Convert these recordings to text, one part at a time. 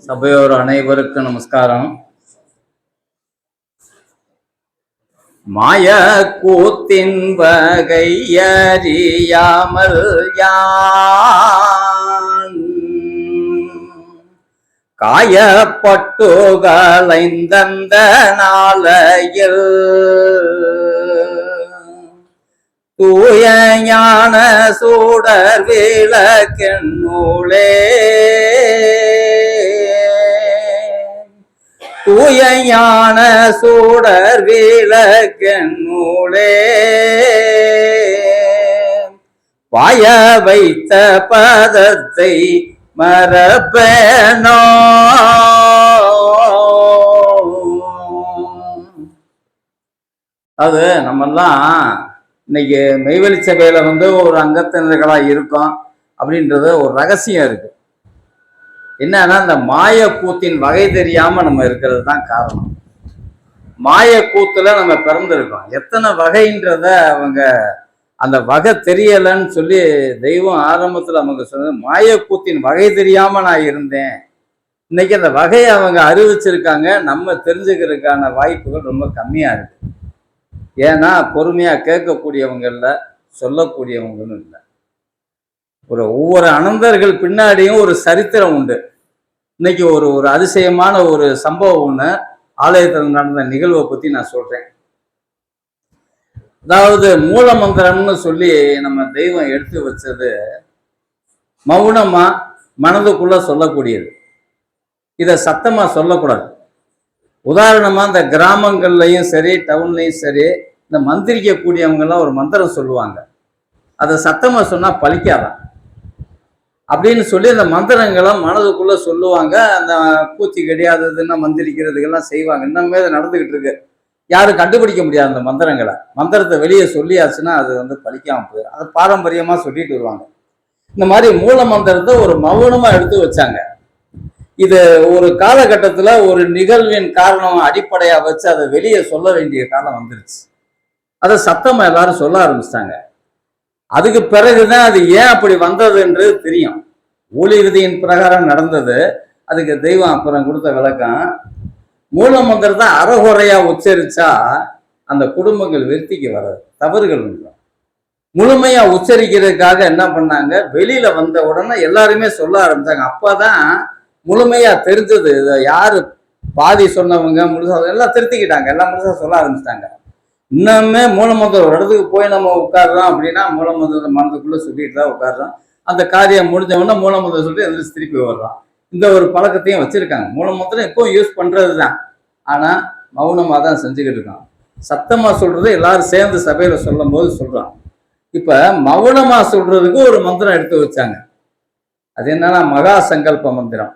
சபையோர் அனைவருக்கும் நமஸ்காரம். மாய கூத்தின் வகையறியாமல் யான் காயப்பட்டு கலைந்தந்த நாளையில் தூய ஞான சூடர் விளக்கென்னூலே தூய ஞான சூடர் விளக்கென்னூலே பாய வைத்த பதத்தை மரபேனோ. அது நம்மெல்லாம் இன்னைக்கு மெய்வெளி சபையில ஒரு அங்கத்தினர்களா இருக்கோம் அப்படின்றது ஒரு ரகசியம் இருக்கு. என்னன்னா, இந்த மாய கூத்தின் வகை தெரியாம நம்ம இருக்கிறது தான் காரணம். மாய கூத்துல நம்ம பிறந்திருக்கோம். எத்தனை வகைன்றத அவங்க அந்த வகை தெரியலன்னு சொல்லி தெய்வம் ஆரம்பத்துல அவங்க சொன்னது, மாய கூத்தின் வகை தெரியாம நான் இருந்தேன். இன்னைக்கு அந்த வகையை அவங்க அறிவிச்சிருக்காங்க. நம்ம தெரிஞ்சுக்கிறதுக்கான வாய்ப்புகள் ரொம்ப கம்மியா இருக்கு. ஏன்னா பொறுமையா கேட்கக்கூடியவங்க இல்லை, சொல்லக்கூடியவங்களும் இல்லை. ஒவ்வொரு அனந்தர்கள் பின்னாடியும் ஒரு சரித்திரம் உண்டு. இன்னைக்கு ஒரு அதிசயமான ஒரு சம்பவம் ஒண்ணு ஆலயத்தில் நடந்த நிகழ்வை பத்தி நான் சொல்றேன். அதாவது மூல மந்திரம்னு சொல்லி நம்ம தெய்வம் எடுத்து வச்சது மௌனமா மனதுக்குள்ள சொல்லக்கூடியது. இதை சத்தமா சொல்லக்கூடாது. உதாரணமா இந்த கிராமங்கள்லையும் சரி டவுன்லையும் சரி இந்த மந்திரிக்க கூடியவங்கெல்லாம் ஒரு மந்திரம் சொல்லுவாங்க. அதை சத்தமா சொன்னா பலிக்காதான் அப்படின்னு சொல்லி அந்த மந்திரங்களை மனதுக்குள்ள சொல்லுவாங்க. அந்த பூச்சி கிடையாததுன்னா மந்திரிக்கிறதுக்கெல்லாம் செய்வாங்க. இன்னுமே அது நடந்துகிட்டு இருக்கு. யாரும் கண்டுபிடிக்க முடியாது அந்த மந்திரங்களை. மந்திரத்தை வெளியே சொல்லியாச்சுன்னா அது பலிக்காம போயிடும். அதை பாரம்பரியமா சொல்லிட்டு வருவாங்க. இந்த மாதிரி மூல மந்திரத்தை ஒரு மௌனமா எடுத்து வச்சாங்க. இது ஒரு காலகட்டத்துல ஒரு நிகழ்வின் காரணம் அடிப்படையா வச்சு அதை வெளியே சொல்ல வேண்டிய காலம் வந்துருச்சு. அதை சத்தமா எல்லாரும் சொல்ல ஆரம்பிச்சிட்டாங்க. அதுக்கு பிறகுதான் அது ஏன் அப்படி வந்ததுன்றது தெரியும். ஊழியர்தியின் பிரகாரம் நடந்தது. அதுக்கு தெய்வம் அப்புறம் கொடுத்த விளக்கம், மூல மந்திரத்தை அறகுறையா உச்சரிச்சா அந்த குடும்பங்கள் வெறுத்திக்கு வராது, தவறுகள் உண்டு. முழுமையா உச்சரிக்கிறதுக்காக என்ன பண்ணாங்க, வெளியில வந்த உடனே எல்லாருமே சொல்ல ஆரம்பிச்சாங்க. அப்பதான் முழுமையா தெரிஞ்சது. இதை யாரு பாதி சொன்னவங்க முழுசா எல்லாம் திருத்திக்கிட்டாங்க, எல்லாம் முழுசா சொல்ல ஆரம்பிச்சிட்டாங்க. இன்னுமே மூலமந்திரம் ஒரு இடத்துக்கு போய் நம்ம உட்காடுறோம் அப்படின்னா மூலமந்திரத்தை மனதுக்குள்ள சொல்லிட்டு தான் உட்காடுறோம். அந்த காரியம் முடிஞ்ச உடனே மூலமந்திரம் சொல்லி எந்திரிச்சு திருப்பி வர்றோம். இந்த ஒரு பழக்கத்தையும் வச்சிருக்காங்க. மூலமந்திரம் எப்பவும் யூஸ் பண்றது தான். ஆனா மௌனமா தான் செஞ்சுக்கிட்டு இருக்கான். சத்தமா சொல்றது எல்லாரும் சேர்ந்து சபையில சொல்லும் போது சொல்றான். இப்ப மௌனமா சொல்றதுக்கு ஒரு மந்திரம் எடுத்து வச்சாங்க. அது என்னன்னா மகா சங்கல்ப மந்திரம்.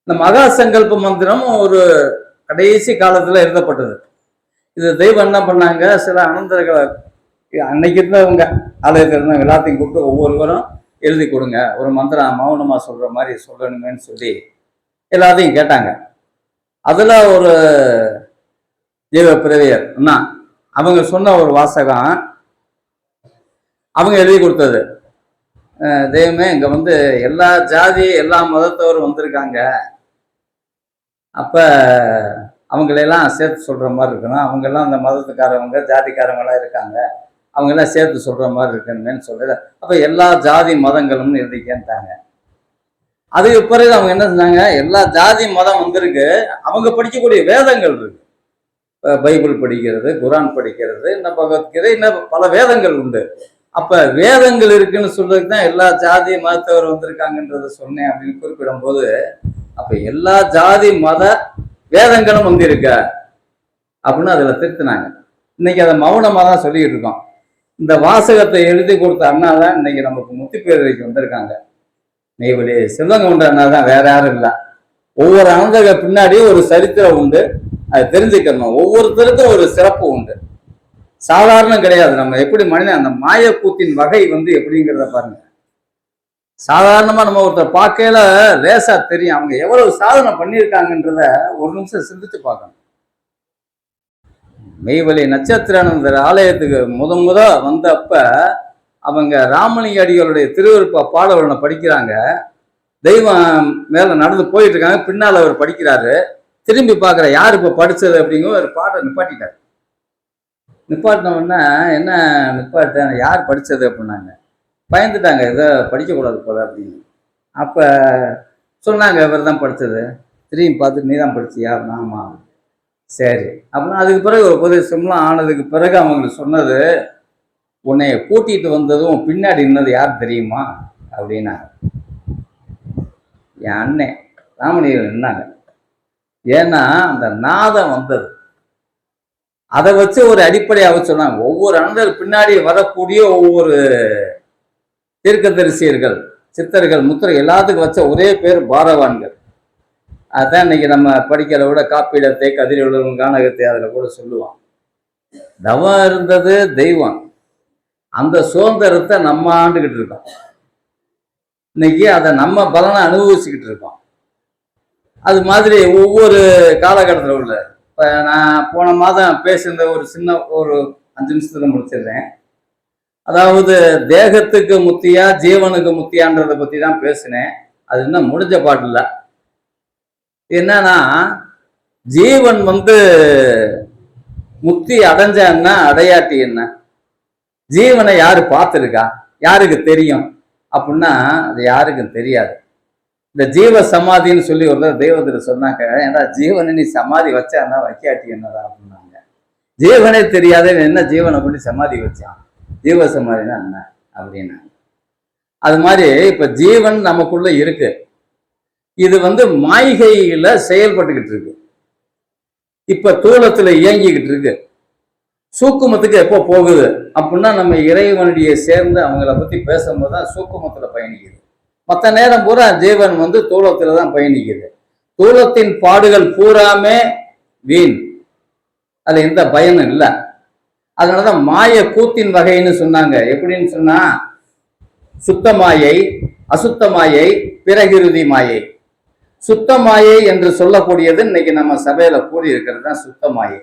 இந்த மகா சங்கல்ப மந்திரம் ஒரு கடைசி காலத்துல எழுதப்பட்டது. இது தெய்வம் என்ன பண்ணாங்க, சில அனந்தர்களை அன்னைக்கு இருந்தவங்க ஆலயத்தில் இருந்தவங்க எல்லாத்தையும் கூப்பிட்டு ஒவ்வொருவரும் எழுதி கொடுங்க, ஒரு மந்திரம் மௌனமா சொல்ற மாதிரி சொல்லணுமேன்னு சொல்லி எல்லாத்தையும் கேட்டாங்க. அதுல ஒரு ஜீவ பிறவியர் அவங்க சொன்ன ஒரு வாசகம் அவங்க எழுதி கொடுத்தது. தெய்வமே, இங்க எல்லா ஜாதி எல்லா மதத்தவரும் வந்திருக்காங்க. அப்ப அவங்களெல்லாம் சேர்த்து சொல்ற மாதிரி இருக்கணும். அவங்கெல்லாம் அந்த மதத்துக்காரவங்க ஜாதிக்காரவங்களாம் இருக்காங்க, அவங்கெல்லாம் சேர்த்து சொல்ற மாதிரி இருக்கணுமேன்னு சொல்றது. அப்ப எல்லா ஜாதி மதங்களும்னு எழுதிக்கேன்ட்டாங்க. அதுக்கு பிறகு அவங்க என்ன சொன்னாங்க, எல்லா ஜாதி மதம் வந்திருக்கு, அவங்க படிக்கக்கூடிய வேதங்கள் இருக்கு. பைபிள் படிக்கிறது, குரான் படிக்கிறது, இன்னும் பகவத்கீதை, இன்னும் பல வேதங்கள் உண்டு. அப்ப வேதங்கள் இருக்குன்னு சொல்றதுக்கு தான் எல்லா ஜாதி மதத்தவர் வந்திருக்காங்கன்றத சொன்னேன் அப்படின்னு குறிப்பிடும் போது, அப்ப எல்லா ஜாதி மத வேதங்களும் வந்திருக்க அப்படின்னு அதுல திருத்தினாங்க. இன்னைக்கு அதை மௌனமா தான் சொல்லிக்கிட்டு இருக்கோம். இந்த வாசகத்தை எழுதி கொடுத்த அண்ணா தான் இன்னைக்கு நமக்கு முத்தி பேரவைக்கு வந்திருக்காங்க. நெய்வேலி செல்வங்கவுண்ட அண்ணா தான், வேற யாரும் இல்லை. ஒவ்வொரு அனந்தக பின்னாடியும் ஒரு சரித்திரம் உண்டு. அது தெரிஞ்சுக்கணும். ஒவ்வொருத்தருக்கும் ஒரு சிறப்பு உண்டு, சாதாரணம் கிடையாது. நம்ம எப்படி மனிதன் அந்த மாயக்கூத்தின் வகை எப்படிங்கிறத பாருங்க. சாதாரணமா நம்ம ஒருத்தர் பார்க்கையில லேசா தெரியும் அவங்க எவ்வளவு சாதனை பண்ணியிருக்காங்கன்றத ஒரு நிமிஷம் சிந்திச்சு பார்க்கணும். மெய்வழி நட்சத்திரானந்தர் ஆலயத்துக்கு முத வந்தப்ப அவங்க ராமலிங்க அடிகளுடைய திருவிருப்ப பாடல்களை படிக்கிறாங்க. தெய்வம் மேல நடந்து போயிட்டு இருக்காங்க, பின்னால் அவர் படிக்கிறாரு. திரும்பி பார்க்குற யார் இப்போ படிச்சது அப்படிங்கிற ஒரு பாட்டை நிப்பாட்டிட்டார். நிப்பாட்டினோன்னா என்ன நிப்பாட்ட யார் படிச்சது அப்படின்னாங்க. பயந்துட்டாங்க, இதை படிக்கக்கூடாது போல அப்படின்னு. அப்போ சொன்னாங்க இவர் தான் படித்தது. திரும்பி பார்த்து நீ தான் படிச்சியா? ஆமாம், சரி. அப்படின்னா அதுக்கு பிறகு ஒரு உபதேசம்லாம் ஆனதுக்கு பிறகு அவங்களுக்கு சொன்னது, உன்னைய கூட்டிகிட்டு வந்ததும் பின்னாடி இன்னது யார் தெரியுமா அப்படின்னா என் அண்ணன் ராமலிங்கம் நின்னாங்க. ஏன்னா அந்த நாதம் வந்தது, அதை வச்சு ஒரு அடிப்படையாக சொன்னாங்க. ஒவ்வொரு அண்ணர் பின்னாடி வரக்கூடிய ஒவ்வொரு தீர்க்கதரிசியர்கள், சித்தர்கள், முத்திரை எல்லாத்துக்கும் வச்ச ஒரே பேர் பாரவான்கள். அதுதான் இன்னைக்கு நம்ம படிக்கிறத விட காப்பீடத்தை, கதிரொழும், கானகத்தை அதில் கூட சொல்லுவான். தவம் இருந்தது தெய்வம், அந்த சுதந்திரத்தை நம்ம ஆண்டுகிட்டு இருக்கோம். இன்னைக்கு அதை நம்ம பலனை அனுபவிச்சுக்கிட்டு இருக்கோம். அது மாதிரி ஒவ்வொரு காலகட்டத்தில் உள்ள, இப்போ நான் போன மாதம் பேசுகிற ஒரு சின்ன ஒரு 5 நிமிஷத்துல முடிச்சிடுறேன். அதாவது தேகத்துக்கு முத்தியா ஜீவனுக்கு முத்தியான்றதை பற்றி தான் பேசினேன். அது இன்னும் முடிஞ்ச பாட்டு இல்லை. என்னன்னா ஜீவன் முக்தி அடைஞ்சான்னா அடையாட்டி என்ன? ஜீவனை யாரு பார்த்துருக்கா? யாருக்கு தெரியும் அப்படின்னா அது யாருக்கும் தெரியாது. இந்த ஜீவ சமாதின்னு சொல்லி ஒரு தெய்வத்தில் சொன்னாங்க, ஏன்னா ஜீவனை நீ சமாதி வச்சான்னா வைக்காட்டி என்னதா அப்படின்னாங்க. ஜீவனே தெரியாத என்ன ஜீவனை பண்ணி சமாதி வச்சான், ஜீவ சமாதினா என்ன அப்படின்னா. அது மாதிரி இப்ப ஜீவன் நமக்குள்ள இருக்கு, இது மாய்கையில செயல்பட்டுக்கிட்டு இருக்கு. இப்ப தூலத்துல இயங்கிக்கிட்டு இருக்கு. சூக்குமத்துக்கு எப்போ போகுது அப்படின்னா நம்ம இறைவனுடைய சேர்ந்து அவங்கள பத்தி பேசும்போது தான் சூக்குமத்துல பயணிக்குது. மற்ற நேரம் பூரா ஜீவன் தூலத்துல தான் பயணிக்குது. தூலத்தின் பாடுகள் பூராமே வீண், அது எந்த பயனும் இல்லை. அதனாலதான் மாய கூத்தின் வகைன்னு சொன்னாங்க. எப்படின்னு சொன்னா சுத்த மாயை, அசுத்த மாயை, பிறகிருதி மாயை. சுத்த மாயை என்று சொல்லக்கூடியது இன்னைக்கு நம்ம சபையில கூடி இருக்கிறது தான் சுத்த மாயை.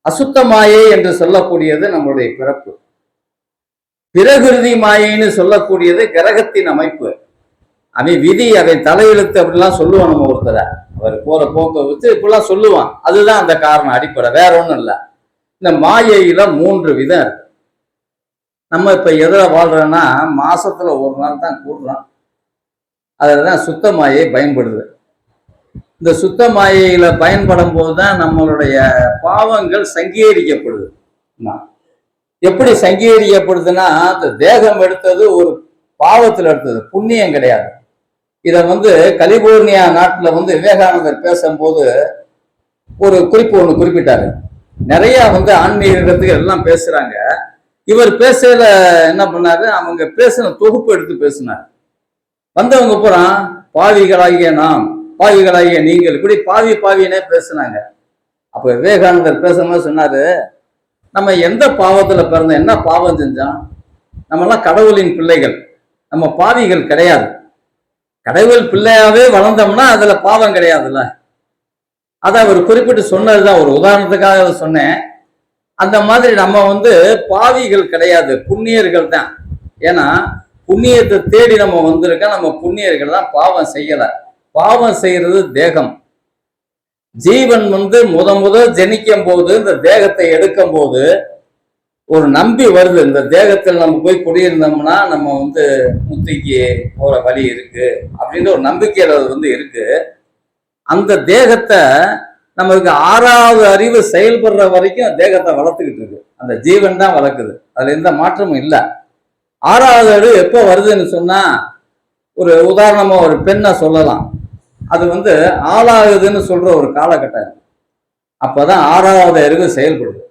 அசுத்த மாயை என்று சொல்லக்கூடியது நம்மளுடைய பிறப்பு. பிறகிருதி மாயைன்னு சொல்லக்கூடியது கிரகத்தின் அமைப்பு. அவன் விதி, அவன் தலையெழுத்து அப்படிலாம் சொல்லுவான். நம்ம ஒருத்தரை அவர் போற போக்க வச்சு இப்படிலாம் சொல்லுவான். அதுதான் அந்த காரணம், அடிப்படை, வேற ஒன்றும் இல்லை. இந்த மாயையில 3 விதம் இருக்கு. நம்ம இப்ப எதிர வாழ்றோம்னா மாசத்துல ஒரு நாள் தான் கூடுறோம். அதுலதான் சுத்த மாயை பயன்படுது. இந்த சுத்த மாயையில பயன்படும் போதுதான் நம்மளுடைய பாவங்கள் சங்கீகரிக்கப்படுது. எப்படி சங்கீகரிக்கப்படுதுன்னா, இந்த தேகம் எடுத்தது ஒரு பாவத்தில் எடுத்தது, புண்ணியம் கிடையாது. இதை கலிபோர்னியா நாட்டுல விவேகானந்தர் பேசும்போது ஒரு குறிப்பு ஒண்ணு குறிப்பிட்டாரு. நிறைய ஆன்மீகத்துக்கு எல்லாம் பேசுறாங்க. இவர் பேசல என்ன பண்ணாரு, அவங்க பேசின தொகுப்பு எடுத்து பேசினார். வந்தவங்க பூரா பாவிகளாகிய நாம், பாவிகளாகிய நீங்கள், இப்படி பாவி பாவினே பேசினாங்க. அப்ப விவேகானந்தர் பேசும்போது சொன்னாரு, நம்ம எந்த பாவத்துல பிறந்தோம், என்ன பாவம் செஞ்சோம்? நம்மெல்லாம் கடவுளின் பிள்ளைகள், நம்ம பாவிகள் கிடையாது. கடவுள் பிள்ளையாவே வளர்ந்தோம்னா அதுல பாவம் கிடையாதுல்ல. அதை அவர் குறிப்பிட்டு சொன்னதுதான், ஒரு உதாரணத்துக்காக சொன்னேன். அந்த மாதிரி நம்ம பாவிகள் கிடையாது, புண்ணியர்கள் தான். ஏன்னா புண்ணியத்தை தேடி நம்ம வந்திருக்கோம். நம்ம புண்ணியர்கள் தான், பாவம் செய்யல. பாவம் செய்யறது தேகம். ஜீவன் முத ஜனிக்கும் போது, இந்த தேகத்தை எடுக்கும் போது ஒரு நம்பி வருது, இந்த தேகத்தில் நம்ம போய் குடியிருந்தோம்னா நம்ம முத்திக்கு போற வழி இருக்கு அப்படின்ற ஒரு நம்பிக்கையில இருக்கு. அந்த தேகத்தை நமக்கு 6வது அறிவு செயல்படுற வரைக்கும் தேகத்தை வளர்த்துக்கிட்டு இருக்கு. அந்த ஜீவன் தான் வளர்க்குது, அதுல எந்த மாற்றமும் இல்லை. 6வது அறிவு எப்போ வருதுன்னு சொன்னா, ஒரு உதாரணமா ஒரு பெண்ணை சொல்லலாம். அது ஆளாகுதுன்னு சொல்ற ஒரு காலகட்டம். அப்பதான் 6வது அறிவு செயல்படுது.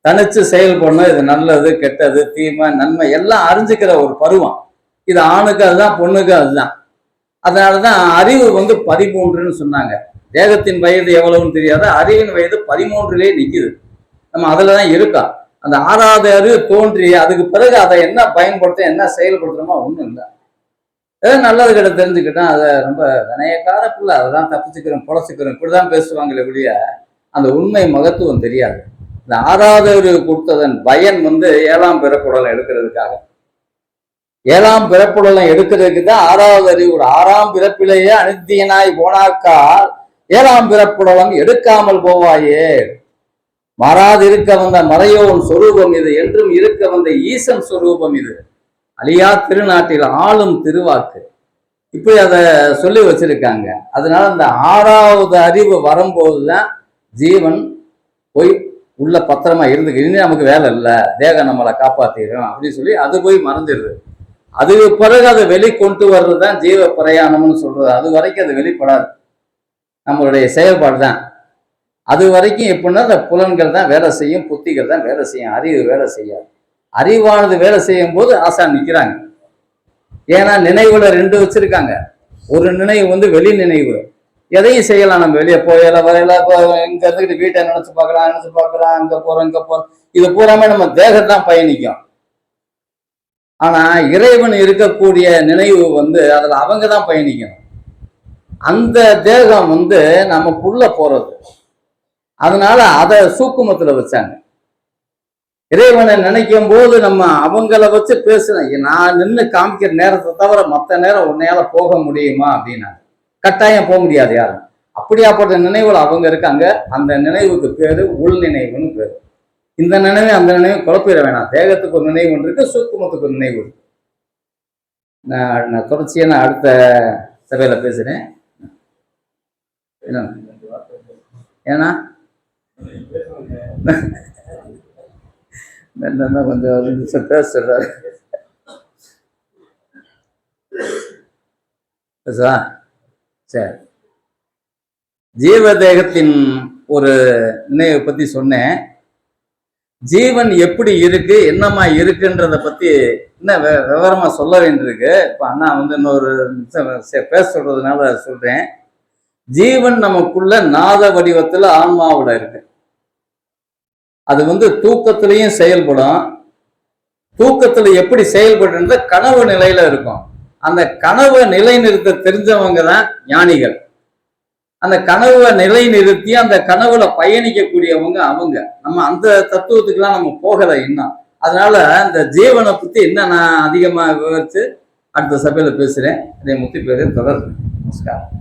தனிச்சு செயல்படணும், இது நல்லது கெட்டது தீமை நன்மை எல்லாம் அறிஞ்சுக்கிற ஒரு பருவம். இது ஆணுக்கு அதுதான், பொண்ணுக்கு அதுதான். அதனாலதான் அறிவு 13ன்னு சொன்னாங்க. தேகத்தின் வயது எவ்வளவுன்னு தெரியாத, அறிவின் வயது 13 நிக்குது. நம்ம அதுலதான் இருக்கா. அந்த 6வது அறிவு தோன்றி அதுக்கு பிறகு அதை என்ன பயன்படுத்த என்ன செயல்படுத்தணுமோ ஒண்ணும் இல்லை. ஏதோ நல்லது கிட்ட தெரிஞ்சுக்கிட்டா அதை ரொம்ப வினையக்கார பிள்ளை, அதெல்லாம் தப்பிச்சுக்கிறோம் பொழைச்சிக்கிறோம் இப்படிதான் பேசுவாங்களே ஒழிய அந்த உண்மை மகத்துவம் தெரியாது. இந்த 6வது அறிவு கொடுத்ததன் பயன் 7ஆம் பிறப்புடலம் எடுக்கிறதுக்காக. 7ஆம் பிறப்புடலம் எடுக்கிறதுக்கு தான் 6வது அறிவு. 6ஆம் பிறப்பிலேயே அனித்தியனாய் போனாக்கால் 7ஆம் பிறப்புடலம் எடுக்காமல் போவாயே. மாறாது இருக்க வந்த மறையோன் சொரூபம் இது, என்றும் இருக்க வந்த ஈசன் சொரூபம் இது, அழியா திருநாட்டில் ஆளும் திருவாக்கு. இப்படி அதை சொல்லி வச்சிருக்காங்க. அதனால இந்த 6வது அறிவு வரும்போதுதான் ஜீவன் போய் உள்ள பத்திரமா இருந்துக்கு, இனி நமக்கு வேலை இல்லை, தேகம் நம்மளை காப்பாத்திடும் அப்படின்னு சொல்லி அது போய் மறந்துடுது. அதுக்கு பிறகு அதை வெளிக்கொண்டு வர்றதுதான் ஜீவ பிரயாணம்னு சொல்றது. அது வரைக்கும் அது வெளிப்படாது, நம்மளுடைய செயல்பாடு தான். அது வரைக்கும் எப்படின்னா அந்த புலன்கள் தான் வேலை செய்யும், புத்திகள் தான் வேலை செய்யும், அறிவு வேலை செய்யாது. அறிவானது வேலை செய்யும் போது ஆசான் நிற்கிறாங்க. ஏன்னா நினைவுல 2 வச்சிருக்காங்க. ஒரு நினைவு வெளி நினைவு, எதையும் செய்யலாம், நம்ம வெளியே போயல வரையில, இங்க இருந்துக்கிட்டு வீட்டை நினைச்சு பார்க்கலாம், அங்க போறோம் இங்க போறோம், இது பூராமே நம்ம தேகத்தான் பயணிக்கும். ஆனா இறைவன் இருக்கக்கூடிய நினைவு அதுல அவங்க தான் பயணிக்கணும். அந்த தேகம் நமக்குள்ள போறது. அதனால அதை சூக்குமத்துல வச்சாங்க. இறைவனை நினைக்கும் போது நம்ம அவங்கள வச்சு பேசுறேன். நான் நின்று காமிக்கிற நேரத்தை தவிர மற்ற நேரம் உன்னையால போக முடியுமா அப்படின்னா கட்டாயம் போக முடியாது யாரும். அப்படியாப்பட்ட நினைவுகள் அவங்க இருக்காங்க. அந்த நினைவுக்கு பேரு உள் நினைவுன்னு பேரு. இந்த நினைவு அந்த நினைவு குழப்பிட வேணாம். தேகத்துக்கு ஒரு நினைவு இருக்கு, சூக்குமத்துக்கு ஒரு நினைவு இருக்கு. நான் தொடர்ச்சியா நான் அடுத்த சபையில பேசுறேன். ஏன்னா கொஞ்சம் பேசுறாரு பேசுவா. சரி, ஜீவ தேகத்தின் ஒரு நினைவை பத்தி சொன்னேன். ஜீவன் எப்படி இருக்கு, என்னமா இருக்குன்றத பத்தி இன்னும் விவரமா சொல்ல வேண்டியிருக்கு. இப்ப அண்ணா இன்னொரு பேச சொல்றதுனால சொல்றேன். ஜீவன் நமக்குள்ள நாத வடிவத்துல ஆன்மாவோட இருக்கு. அது தூக்கத்திலையும் செயல்படும். தூக்கத்துல எப்படி செயல்படுறது கனவு நிலையில இருக்கும். அந்த கனவை நிலைநிறுத்த தெரிஞ்சவங்க தான் ஞானிகள். அந்த கனவை நிலைநிறுத்தி அந்த கனவுல பயணிக்கக்கூடியவங்க அவங்க. நம்ம அந்த தத்துவத்துக்குலாம் நம்ம போகலை இன்னும். அதனால இந்த ஜீவனை பத்தி என்ன நான் அதிகமா விவரிச்சு அடுத்த சபையில பேசுறேன். இதை முத்தி பேரு தொடர்ந்து. நமஸ்காரம்.